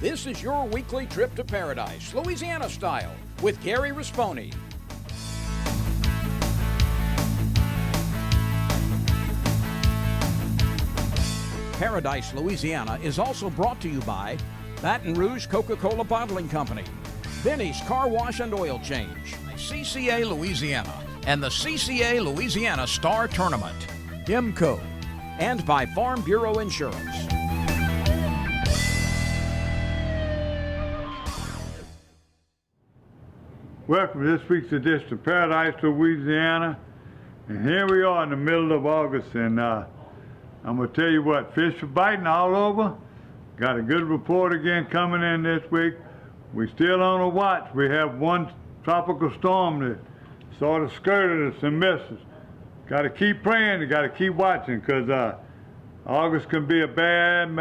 This is your weekly trip to paradise, Louisiana style, with Gary Risponi. Paradise, Louisiana is also brought to you by Baton Rouge Coca-Cola Bottling Company, Benny's Car Wash and Oil Change, CCA Louisiana, and the CCA Louisiana Star Tournament, IMCO, and by Farm Bureau Insurance. Welcome to this week's edition of Paradise, Louisiana. And here we are in the middle of August, and I'm going to tell you what, fish are biting all over. Got a good report again coming in this week. We still on a watch. We have one tropical storm that sort of skirted us and missed us. Got to keep praying, you got to keep watching, because August can be a bad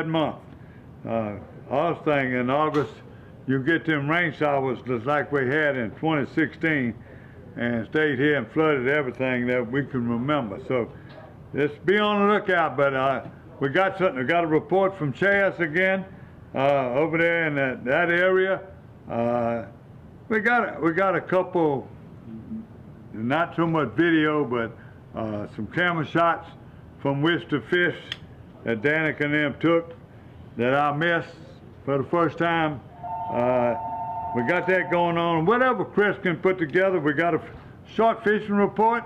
month. Other thing, in August, you get them rain showers just like we had in 2016 and stayed here and flooded everything that we can remember. So just be on the lookout. But we got something. We got a report from Chas again over there in that area. We got a couple, not so much video, but some camera shots from which the fish that Danica and them took that I missed for the first time. We got that going on. Whatever Chris can put together, we got a short fishing report,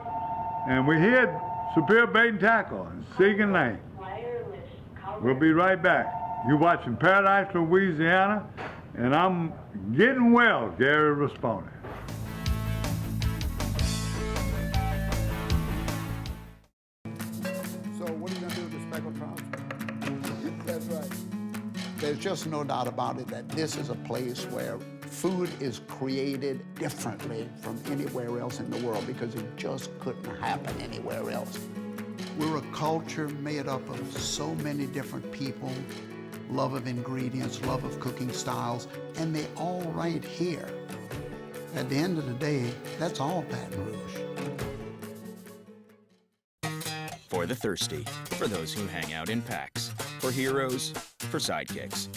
and we hit Superior Bait and Tackle in Seagan Lane. We'll be right back. You're watching Paradise, Louisiana, and I'm getting well, Gary Risponi. So what are you going to do with the speckled trout? That's right. There's just no doubt about it that this is a place where food is created differently from anywhere else in the world, because it just couldn't happen anywhere else. We're a culture made up of so many different people, love of ingredients, love of cooking styles, and they're all right here. At the end of the day, that's all Baton Rouge. For the thirsty, for those who hang out in packs, for heroes, for sidekicks,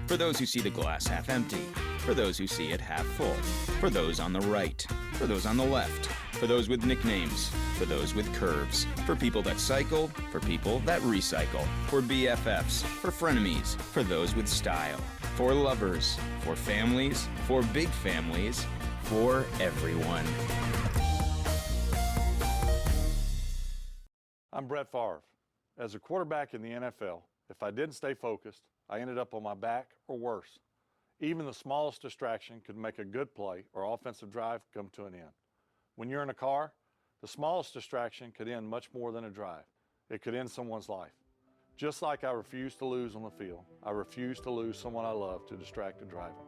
for those who see the glass half empty, for those who see it half full, for those on the right, for those on the left, for those with nicknames, for those with curves, for people that cycle, for people that recycle, for BFFs, for frenemies, for those with style, for lovers, for families, for big families, for everyone. I'm Brett Favre. As a quarterback in the NFL, if I didn't stay focused, I ended up on my back or worse. Even the smallest distraction could make a good play or offensive drive come to an end. When you're in a car, the smallest distraction could end much more than a drive. It could end someone's life. Just like I refuse to lose on the field, I refuse to lose someone I love to distracted driving.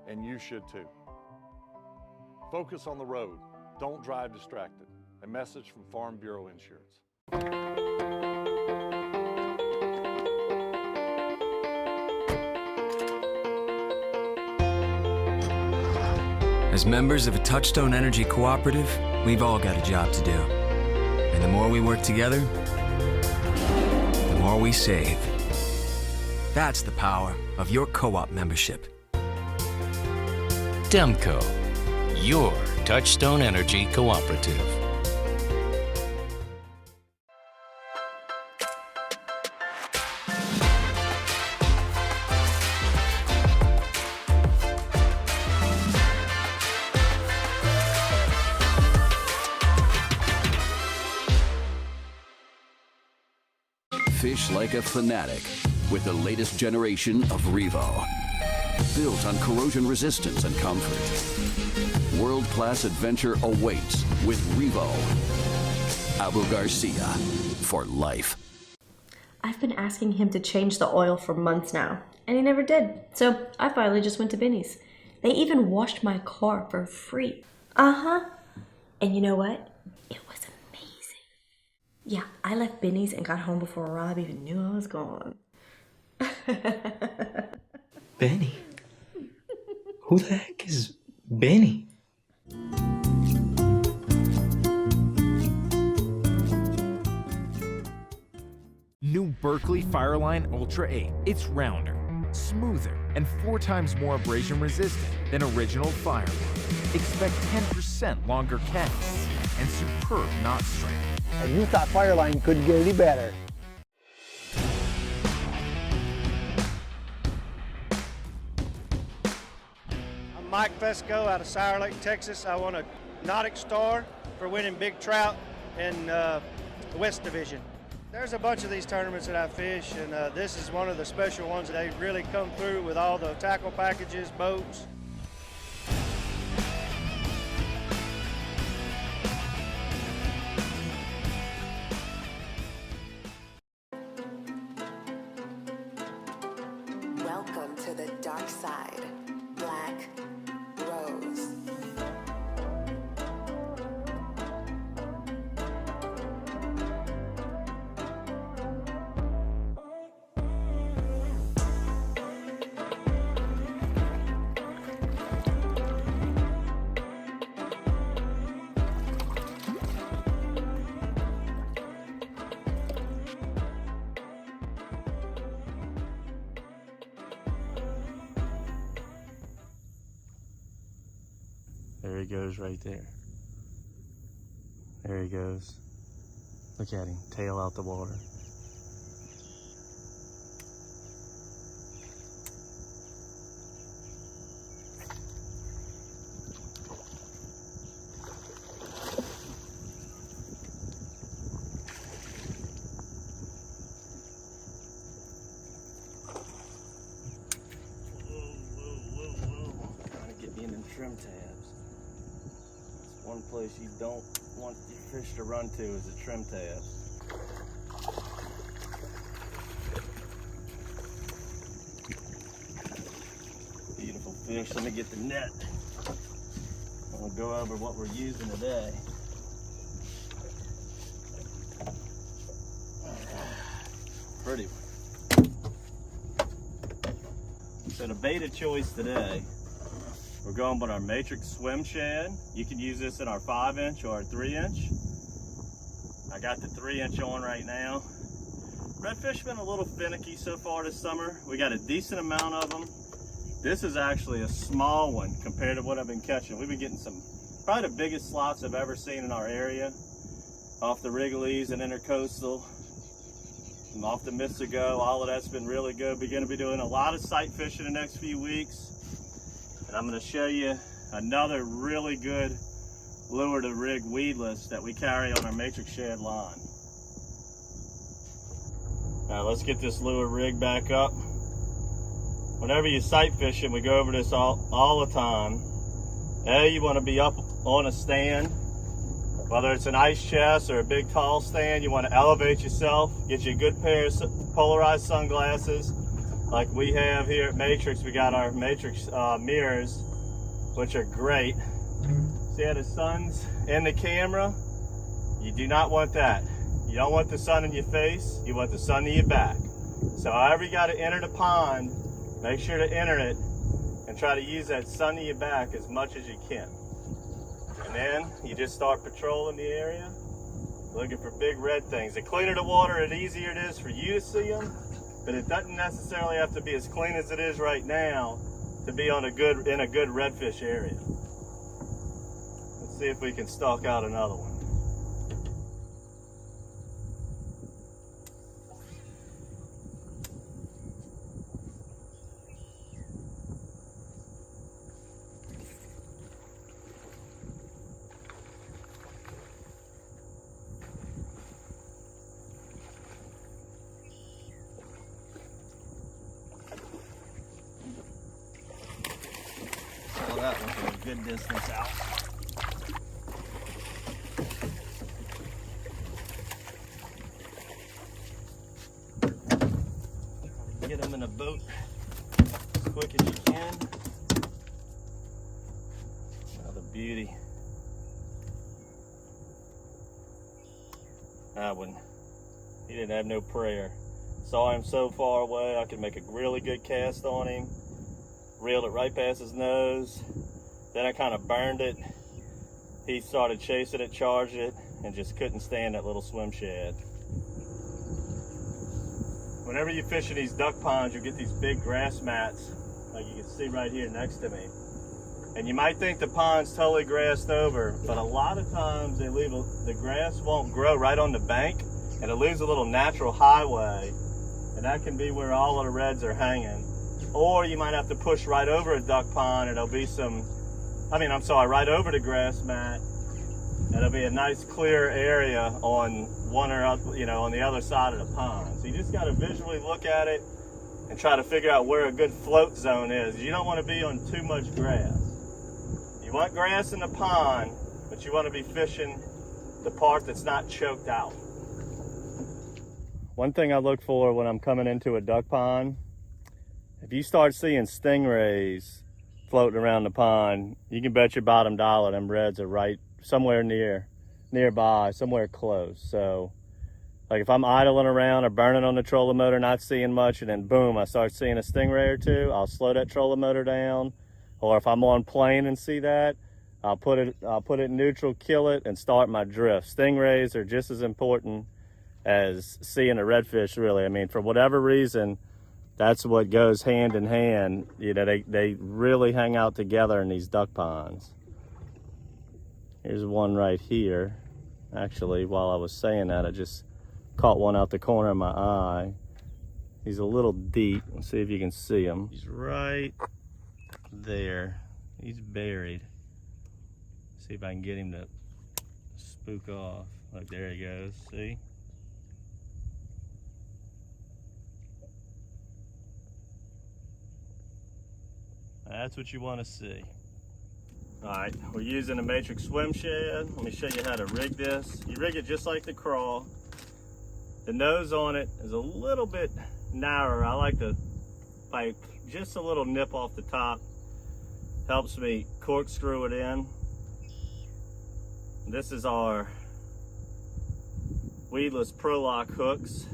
And you should too. Focus on the road. Don't drive distracted. A message from Farm Bureau Insurance. As members of a Touchstone Energy Cooperative, we've all got a job to do. And the more we work together, the more we save. That's the power of your co-op membership. Demco, your Touchstone Energy Cooperative. Fish like a fanatic with the latest generation of Revo. Built on corrosion resistance and comfort. World-class adventure awaits with Revo. Abu Garcia for life. I've been asking him to change the oil for months now, and he never did. So I finally just went to Benny's. They even washed my car for free. And you know what? It was amazing. Yeah, I left Benny's and got home before Rob even knew I was gone. Benny? Who the heck is Benny? New Berkeley Fireline Ultra 8. It's rounder, smoother, and 4 times more abrasion resistant than original Firemark. Expect 10% longer casts and superb knot strength. And you thought Fireline couldn't get any better. I'm Mike Fesco out of Sour Lake, Texas. I won a Nautic Star for winning big trout in the West Division. There's a bunch of these tournaments that I fish, and this is one of the special ones that they really come through with all the tackle packages, boats. Welcome to the dark side, Black Rose. There he goes right there. There he goes. Look at him, tail out the water. Trying to get me in them trim tabs. One place you don't want your fish to run to is the trim tabs. Beautiful fish. Let me get the net. I'm gonna go over what we're using today. Pretty one. So the bait of choice today, we're going with our Matrix Swim Shad. You can use this in our 5-inch or our 3-inch. I got the 3-inch on right now. Redfish been a little finicky so far this summer. We got a decent amount of them. This is actually a small one compared to what I've been catching. We've been getting some, probably the biggest slots I've ever seen in our area. Off the Wrigley's and Intercoastal, and off the Missigo, all of that's been really good. We're gonna be doing a lot of sight fishing the next few weeks. And I'm going to show you another really good lure to rig weedless that we carry on our Matrix Shad line. Now let's get this lure rigged back up. Whenever you're sight fishing, we go over this all the time. You want to be up on a stand, whether it's an ice chest or a big tall stand. You want to elevate yourself, get you a good pair of polarized sunglasses. Like we have here at Matrix, we got our Matrix mirrors, which are great. See how the sun's in the camera? You do not want that. You don't want the sun in your face, you want the sun in your back. So however you got to enter the pond, make sure to enter it and try to use that sun in your back as much as you can. And then you just start patrolling the area, looking for big red things. The cleaner the water, the easier it is for you to see them. But it doesn't necessarily have to be as clean as it is right now to be in a good redfish area. Let's see if we can stalk out another one. That one from a good distance out. Get them in a boat as quick as you can. Another beauty. That one, he didn't have no prayer. Saw him so far away, I could make a really good cast on him. Reeled it right past his nose. Then I kind of burned it. He started chasing it, charged it, and just couldn't stand that little swim shad. Whenever you fish in these duck ponds, you get these big grass mats like you can see right here next to me. And you might think the pond's totally grassed over, but a lot of times they leave the grass won't grow right on the bank, and it leaves a little natural highway, and that can be where all of the reds are hanging. Or you might have to push right over a duck pond, and there'll be right over the grass mat, and it'll be a nice clear area on one or other, on the other side of the pond. So you just got to visually look at it and try to figure out where a good float zone is. You don't want to be on too much grass. You want grass in the pond, but you want to be fishing the part that's not choked out. One thing I look for when I'm coming into a duck pond, if you start seeing stingrays floating around the pond, you can bet your bottom dollar them reds are right somewhere nearby, somewhere close. So like if I'm idling around or burning on the trolling motor, not seeing much, and then boom, I start seeing a stingray or two, I'll slow that trolling motor down. Or if I'm on plane and see that, I'll put it in neutral, kill it, and start my drift. Stingrays are just as important as seeing a redfish, really. I mean, for whatever reason, that's what goes hand in hand. They really hang out together in these duck ponds. Here's one right here. Actually, while I was saying that, I just caught one out the corner of my eye. He's a little deep. Let's see if you can see him. He's right there. He's buried. See if I can get him to spook off. Look, there he goes. See? That's what you want to see. All right, we're using a matrix swim shed. Let me show you how to rig this. You rig it just like the crawl. The nose on it is a little bit narrower. I like to pipe just a little nip off the top. Helps me corkscrew it in. This is our weedless Pro-Lock hooks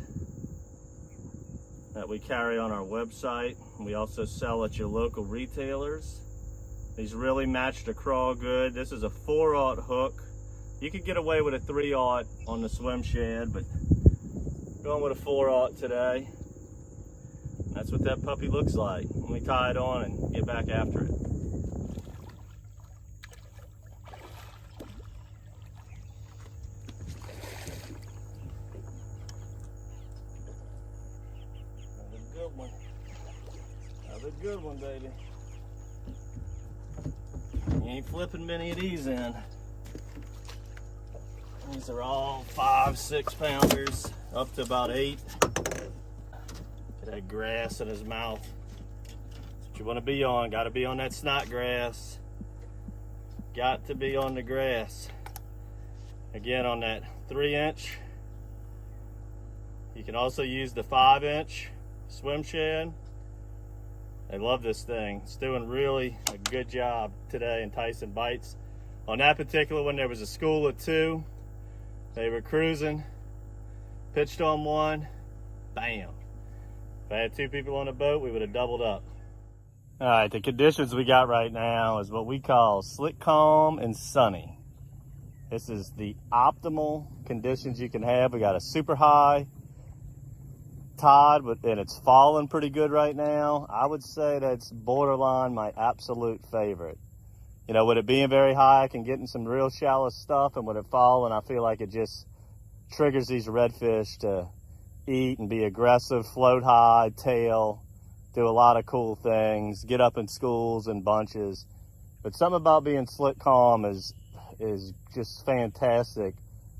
that we carry on our website. We also sell at your local retailers. These really match the crawl good. This is a 4/0 hook. You could get away with a 3/0 on the swim shed, but going with a 4/0 today. That's what that puppy looks like. Let me tie it on and get back after it. Another good one, baby. You ain't flipping many of these in. These are all 5-6 pounders, up to about 8. Get that grass in his mouth. That's what you want to be on. Got to be on that snot grass. Got to be on the grass. Again, on that 3-inch. You can also use the 5-inch swim shed. I love this thing. It's doing really a good job today enticing bites. On that particular one, there was a school of 2. They were cruising, pitched on one, bam. If I had 2 people on the boat, we would have doubled up. All right, the conditions we got right now is what we call slick, calm, and sunny. This is the optimal conditions you can have. We got a super high tide, and it's falling pretty good right now. I would say that's borderline my absolute favorite. With it being very high, I can get in some real shallow stuff, and with it falling, I feel like it just triggers these redfish to eat and be aggressive, float high, tail, do a lot of cool things, get up in schools and bunches. But something about being slick calm is just fantastic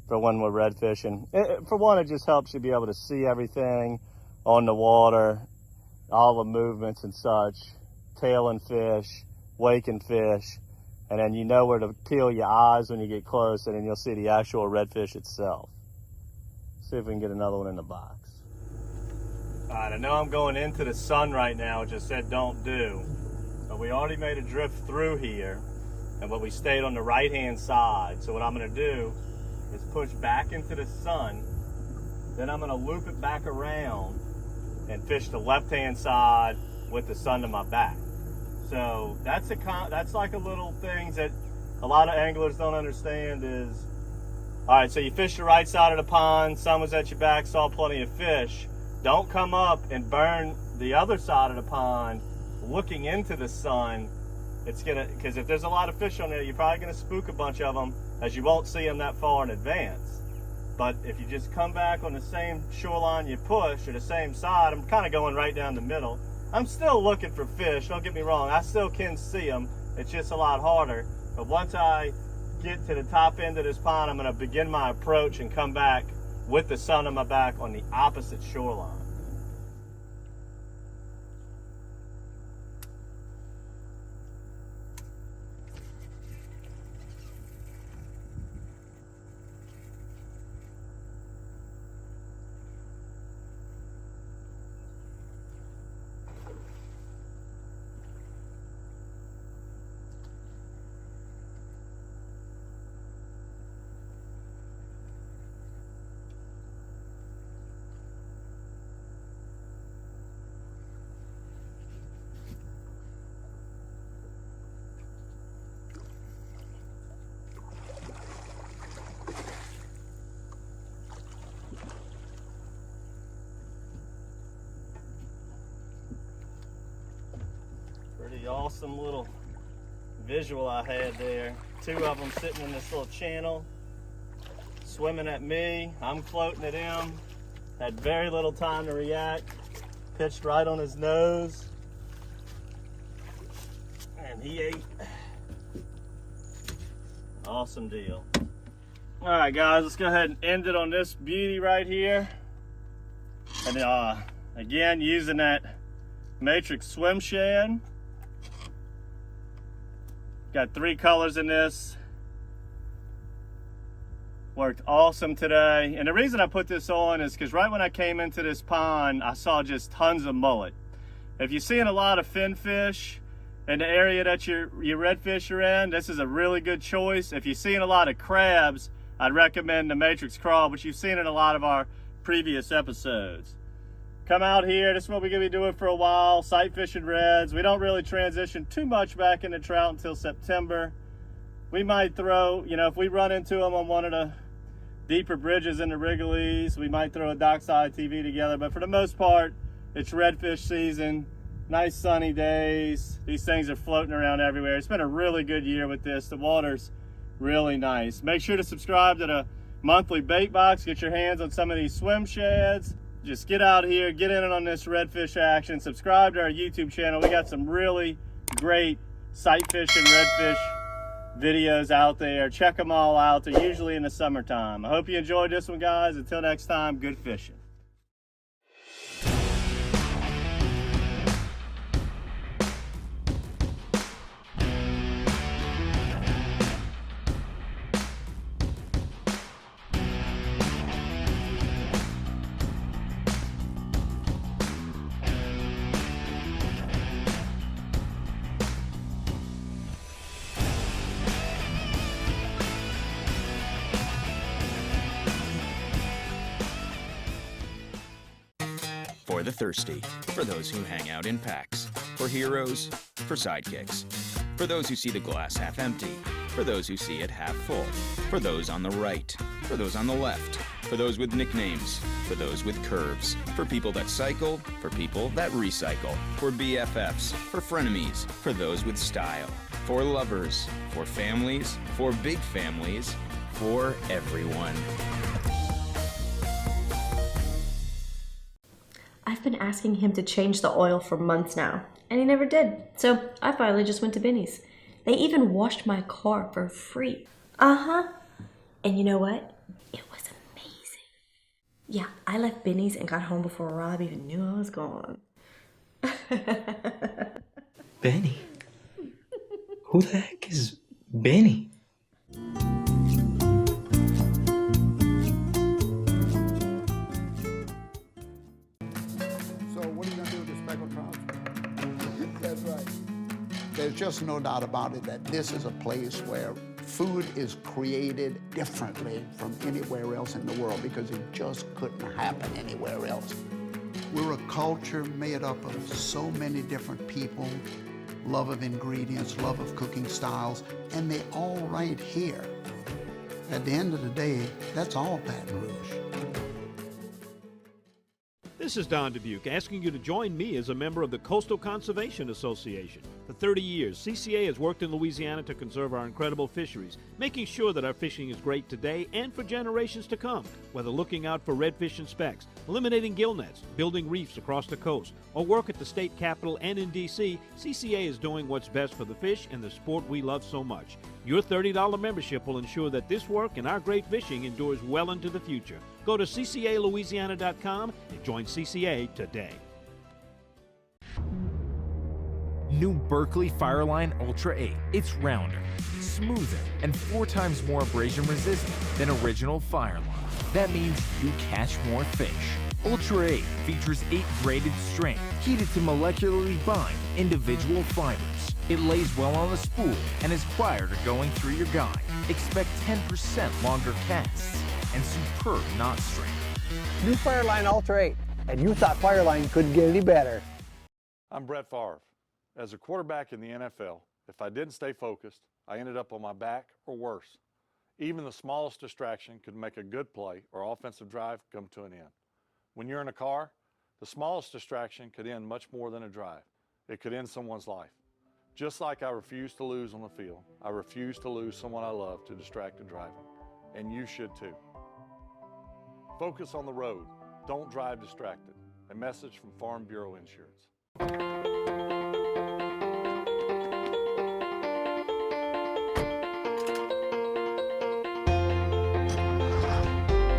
for when we're red fishing. For one, it just helps you be able to see everything on the water, all the movements and such, tailing fish, waking fish, and then you know where to peel your eyes when you get close, and then you'll see the actual redfish itself. See if we can get another one in the box. All right, I know I'm going into the sun right now, which I said don't do, but we already made a drift through here, but we stayed on the right-hand side. So what I'm gonna do is push back into the sun, then I'm gonna loop it back around and fish the left-hand side with the sun to my back. So that's like a little thing that a lot of anglers don't understand is, all right, so you fish the right side of the pond, sun was at your back, saw plenty of fish. Don't come up and burn the other side of the pond looking into the sun, it's gonna, because if there's a lot of fish on there, you're probably gonna spook a bunch of them, as you won't see them that far in advance. But if you just come back on the same shoreline you push, or the same side, I'm kind of going right down the middle. I'm still looking for fish, don't get me wrong, I still can see them, it's just a lot harder. But once I get to the top end of this pond, I'm gonna begin my approach and come back with the sun on my back on the opposite shoreline. Pretty awesome little visual I had there. Two of them sitting in this little channel, swimming at me. I'm floating at him. Had very little time to react. Pitched right on his nose. And he ate. Awesome deal. All right, guys, let's go ahead and end it on this beauty right here. And again, using that Matrix swim shad. Got 3 colors in this. Worked awesome today. And the reason I put this on is because right when I came into this pond, I saw just tons of mullet. If you're seeing a lot of finfish in the area that your redfish are in, this is a really good choice. If you're seeing a lot of crabs, I'd recommend the Matrix Crawl, which you've seen in a lot of our previous episodes. Come out here, this is what we're gonna be doing for a while, sight fishing reds. We don't really transition too much back into trout until September. We might throw, you know, if we run into them on one of the deeper bridges in the Wrigley's, we might throw a dockside TV together, but for the most part, it's redfish season, nice sunny days. These things are floating around everywhere. It's been a really good year with this. The water's really nice. Make sure to subscribe to the monthly bait box, get your hands on some of these swim shads. Just get out here, get in on this redfish action, subscribe to our YouTube channel. We got some really great sight fish and redfish videos out there. Check them all out. They're usually in the summertime. I hope you enjoyed this one, guys. Until next time, good fishing. For the thirsty, for those who hang out in packs, for heroes, for sidekicks, for those who see the glass half empty, for those who see it half full, for those on the right, for those on the left, for those with nicknames, for those with curves, for people that cycle, for people that recycle, for BFFs, for frenemies, for those with style, for lovers, for families, for big families, for everyone. I've been asking him to change the oil for months now, and he never did. So I finally just went to Benny's. They even washed my car for free. And you know what? It was amazing. Yeah, I left Benny's and got home before Rob even knew I was gone. Benny? Who the heck is Benny? That's right. There's just no doubt about it that this is a place where food is created differently from anywhere else in the world because it just couldn't happen anywhere else. We're a culture made up of so many different people, love of ingredients, love of cooking styles, and they're all right here. At the end of the day, that's all Baton Rouge. This is Don Dubuque asking you to join me as a member of the Coastal Conservation Association. For 30 years, CCA has worked in Louisiana to conserve our incredible fisheries, making sure that our fishing is great today and for generations to come. Whether looking out for redfish and specks, eliminating gill nets, building reefs across the coast, or work at the state capitol and in D.C., CCA is doing what's best for the fish and the sport we love so much. Your $30 membership will ensure that this work and our great fishing endures well into the future. Go to ccalouisiana.com and join CCA today. New Berkley Fireline Ultra 8. It's rounder, smoother, and 4 times more abrasion resistant than original Fireline. That means you catch more fish. Ultra 8 features 8 braided strings heated to molecularly bind individual fibers. It lays well on the spool and is prior to going through your guide. Expect 10% longer casts and superb knot strength. New Fireline Ultra 8, and you thought Fireline couldn't get any better. I'm Brett Favre. As a quarterback in the NFL, if I didn't stay focused, I ended up on my back or worse. Even the smallest distraction could make a good play or offensive drive come to an end. When you're in a car, the smallest distraction could end much more than a drive. It could end someone's life. Just like I refuse to lose on the field, I refuse to lose someone I love to distracted driving. And you should too. Focus on the road. Don't drive distracted. A message from Farm Bureau Insurance.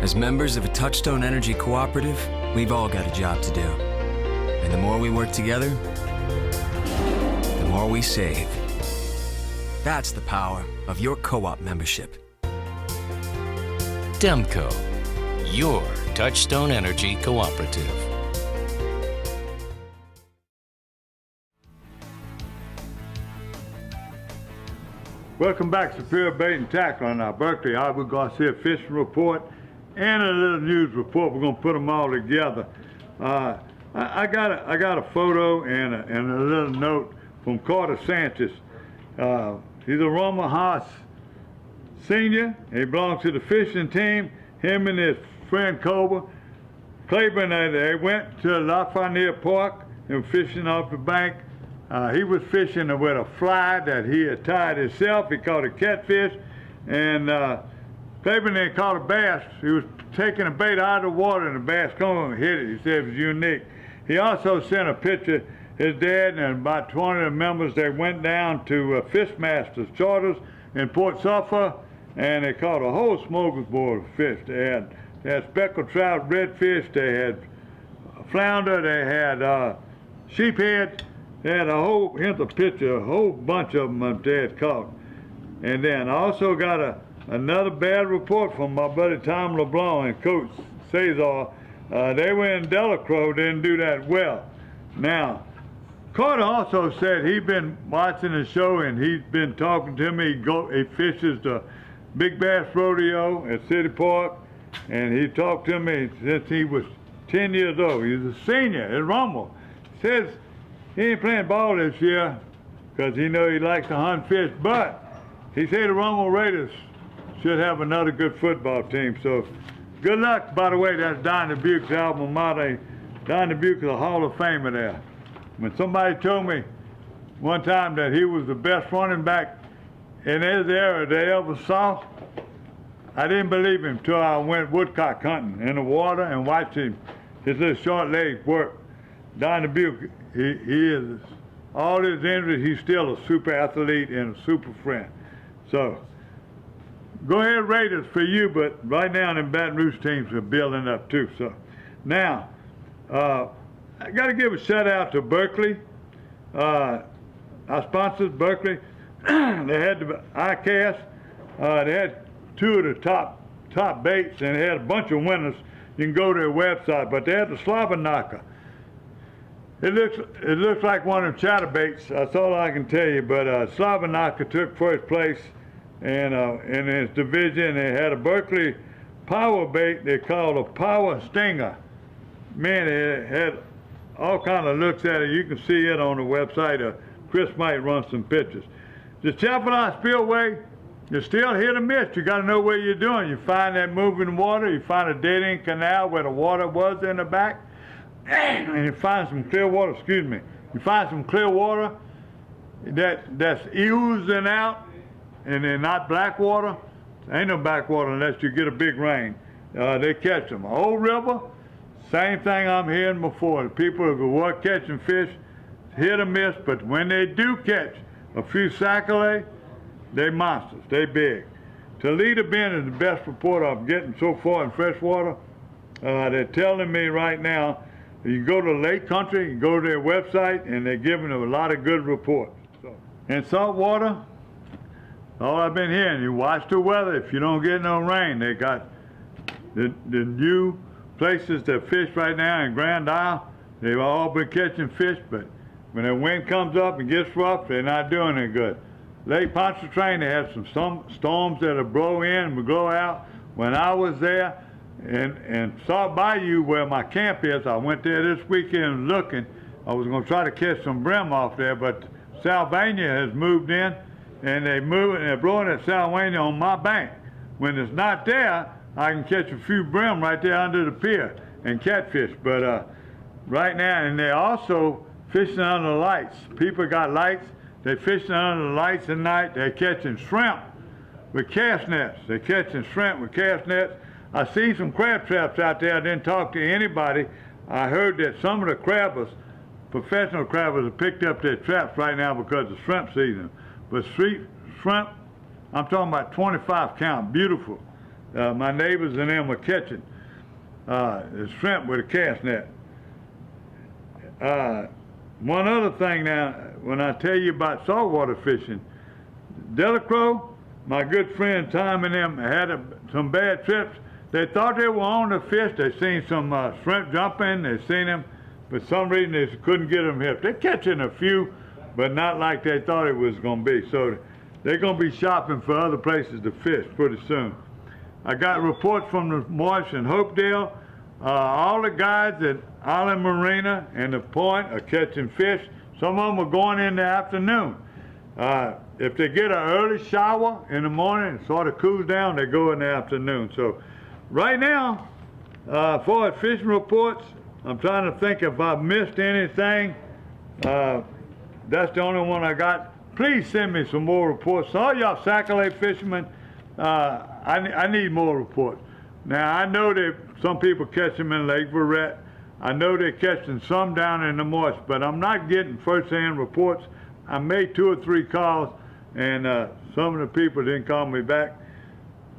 As members of a Touchstone Energy Cooperative, we've all got a job to do. And the more we work together, the more we save. That's the power of your co-op membership. Demco, your Touchstone Energy Cooperative. Welcome back to Superior Bait and Tackle on our Berkeley Aubrey Garcia Fishing Report and a little news report. We're going to put them all together. I got a photo and a little note from Carter Sanchez. He's a Roma Haas senior. He belongs to the fishing team. Him and his friend Cobra Claiborne, they went to La Frontier Park and fishing off the bank. He was fishing with a fly that he had tied himself. He caught a catfish, and Claiborne then caught a bass. He was taking a bait out of the water, and the bass come and hit it. He said it was unique. He also sent a picture. His dad and about 20 of the members, they went down to Fishmasters Charters in Port Suffolk, and they caught a whole smorgasbord of fish. They had speckled trout, redfish, they had flounder, they had sheephead, they had here's a picture, a whole bunch of them that they had caught. And then I also got another bad report from my buddy Tom LeBlanc and Coach Cesar. They were in Delacroix, didn't do that well. Now, Carter also said he'd been watching the show and he's been talking to me. He fishes the Big Bass Rodeo at City Park, and he talked to me since he was 10 years old. He's a senior at Rummel. Says he ain't playing ball this year because he knows he likes to hunt fish, but he said the Rummel Raiders should have another good football team. So good luck. By the way, that's Don Dubuque's alma mater. Don Dubuque is a Hall of Famer there. When somebody told me one time that he was the best running back in his era they ever saw, I didn't believe him till I went woodcock hunting in the water and watched his little short legs work. Don Dubuque, he is, all his injuries, he's still a super athlete and a super friend. So, go ahead, Raiders, for you, but right now them Baton Rouge teams are building up too. So, now, I got to give a shout out to Berkeley. Our sponsors, Berkeley. They had the ICAST. They had 2 of the top baits, and they had a bunch of winners. You can go to their website, but they had the Slobberknocker. It looks like one of them chatterbaits. That's all I can tell you. But Slobberknocker took first place in his division. They had a Berkeley power bait they called a Power Stinger. Man, it had all kind of looks at it. You can see it on the website. Chris might run some pictures. The Chapel Spillway, you're still hit or miss. You got to know where you're doing. You find that moving water. You find a dead-end canal where the water was in the back. and you find some clear water, you find some clear water that's oozing out, and they're not black water. Ain't no black water unless you get a big rain. They catch them. Old River, same thing I'm hearing before. The people who were catching fish, hit or miss, but when they do catch a few sac-a-lait, they monsters, they big. Toledo Bend is the best report I'm getting so far in freshwater. They're telling me right now, you go to Lake Country, you go to their website, and they're giving them a lot of good reports. So, in saltwater, all I've been hearing, you watch the weather. If you don't get no rain, they got the new places that fish right now in Grand Isle. They've all been catching fish, but when the wind comes up and gets rough, they're not doing it good. Lake Pontchartrain, they had some storms that'll blow in and blow out. When I was there and Salt Bayou, where my camp is, I went there this weekend looking. I was going to try to catch some brim off there, but Sylvania has moved in, and they're blowing at Sylvania on my bank. When it's not there, I can catch a few brim right there under the pier and catfish. But right now, and they're also fishing under the lights. People got lights. They're fishing under the lights at night. They're catching shrimp with cast nets. They're catching shrimp with cast nets. I seen some crab traps out there. I didn't talk to anybody. I heard that some of the crabbers, professional crabbers, have picked up their traps right now because of shrimp season. But street shrimp, I'm talking about 25 count, beautiful. My neighbors and them were catching the shrimp with a cast net. One other thing now, when I tell you about saltwater fishing, Delacroix, my good friend Tom and them had some bad trips. They thought they were on the fish. They seen some shrimp jumping. They seen them, but for some reason they couldn't get them hip. They're catching a few, but not like they thought it was going to be. So they're going to be shopping for other places to fish pretty soon. I got reports from the Marsh and Hopedale. All the guys at Island Marina and the Point are catching fish. Some of them are going in the afternoon. If they get an early shower in the morning, it sort of cools down, they go in the afternoon. So right now, as far as fishing reports, I'm trying to think if I've missed anything. That's the only one I got. Please send me some more reports. So all y'all sac-a-lait fishermen, I need more reports. Now, I know that some people catch them in Lake Verret. I know they're catching some down in the marsh, but I'm not getting first-hand reports. I made 2 or 3 calls, and some of the people didn't call me back.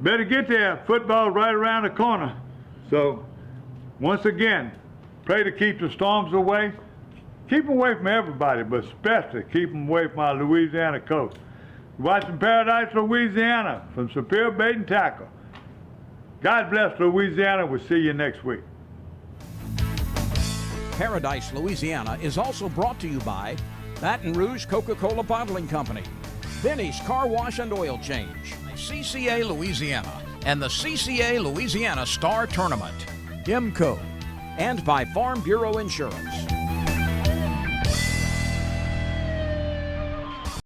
Better get there. Football's right around the corner. So, once again, pray to keep the storms away. Keep them away from everybody, but especially keep them away from our Louisiana coast. Watching Paradise, Louisiana from Superior Bait and Tackle. God bless Louisiana. We'll see you next week. Paradise, Louisiana is also brought to you by Baton Rouge Coca-Cola Bottling Company, Benny's Car Wash and Oil Change, CCA Louisiana, and the CCA Louisiana Star Tournament, IMCO, and by Farm Bureau Insurance.